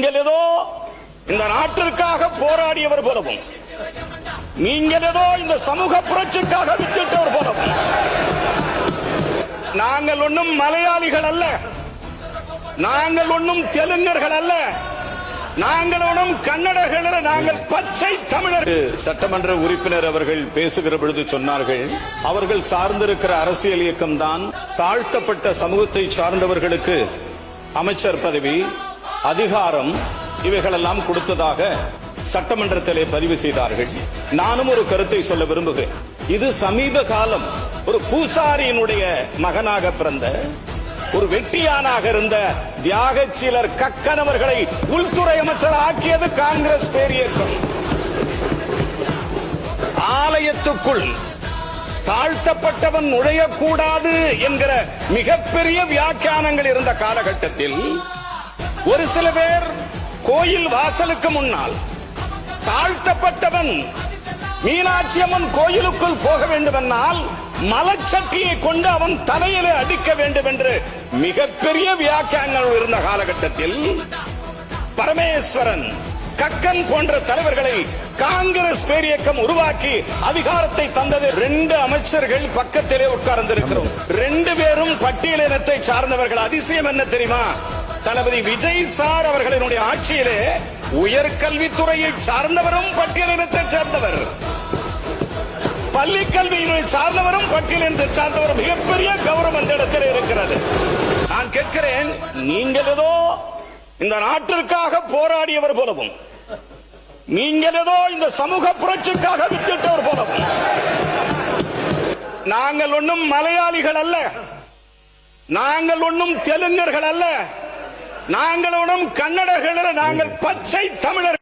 நீங்கள் ஏதோ இந்த நாட்டிற்காக போராடியவர் போலவும், நீங்கள் ஏதோ இந்த சமூக புரட்சிக்காக வித்திட்டவர் போலவும், நாங்கள் ஒன்றும் மலையாளிகள் அல்ல, நாங்கள் ஒன்றும் தெலுங்கர்கள் அல்ல, நாங்கள் ஒன்றும் கன்னடர்கள், நாங்கள் பச்சை தமிழர். சட்டமன்ற உறுப்பினர் அவர்கள் பேசுகிற பொழுது சொன்னார்கள், அவர்கள் சார்ந்திருக்கிற அரசியல் இயக்கம் தான் தாழ்த்தப்பட்ட சமூகத்தை சார்ந்தவர்களுக்கு அமைச்சர் பதவி, அதிகாரம் இவைகளெல்லாம் கொடுத்ததாக சட்டமன்றத்திலே பதிவு செய்தார்கள். நானும் ஒரு கருத்தை சொல்ல விரும்புகிறேன். இது சமீப காலம் ஒரு பூசாரியினுடைய மகனாக பிறந்த ஒரு வெட்டியானாக இருந்த தியாகச்சீலர் கக்கன் அவர்களை உள்துறை அமைச்சர் ஆக்கியது காங்கிரஸ் பேரியக்கம். ஆலயத்துக்குள் தாழ்த்தப்பட்டவன் நுழையக்கூடாது என்கிற மிகப்பெரிய வியாக்கியானங்கள் இருந்த காலகட்டத்தில் ஒரு சில பேர் கோயில் வாசலுக்கு முன்னால் தாழ்த்தப்பட்டவன் மீனாட்சி அம்மன் கோயிலுக்குள் போக வேண்டுமென்றால் மலச்சட்டியை கொண்டு அவன் தலையிலே அடிக்க வேண்டும் என்று மிகப்பெரிய வியாக்கியானங்கள் இருந்த காலகட்டத்தில் பரமேஸ்வரன், கக்கன் போன்ற தலைவர்களை காங்கிரஸ் பேரியக்கம் உருவாக்கி அதிகாரத்தை தந்தது. 2 அமைச்சர்கள் பக்கத்திலே உட்கார்ந்திருக்கிறோம், 2 பேரும் பட்டியலினத்தை சார்ந்தவர்கள். அதிசயம் என்ன தெரியுமா? தளபதி விஜய் சார் அவர்களினுடைய ஆட்சியிலே உயர்கல்வித்துறையை சார்ந்தவரும் பட்டியலினத்தை சேர்ந்தவர், பள்ளிக்கல்வியை சார்ந்தவரும் பட்டியலினத்தை சார்ந்தவர். மிகப்பெரிய கௌரவம் அந்த இடத்தில் இருக்கிறது. நான் கேட்கிறேன், நீங்கள் ஏதோ இந்த நாட்டிற்காக போராடியவர் போலவும், நீங்கள் ஏதோ இந்த சமூக புரட்சிக்காக வித்திட்டவர் போலவும், நாங்கள் ஒன்றும் மலையாளிகள் அல்ல, நாங்கள் ஒன்றும் தெலுங்கர்கள் அல்ல, நாங்கள் ஒன்றும் கன்னடர்கள், நாங்கள் பச்சை தமிழர்.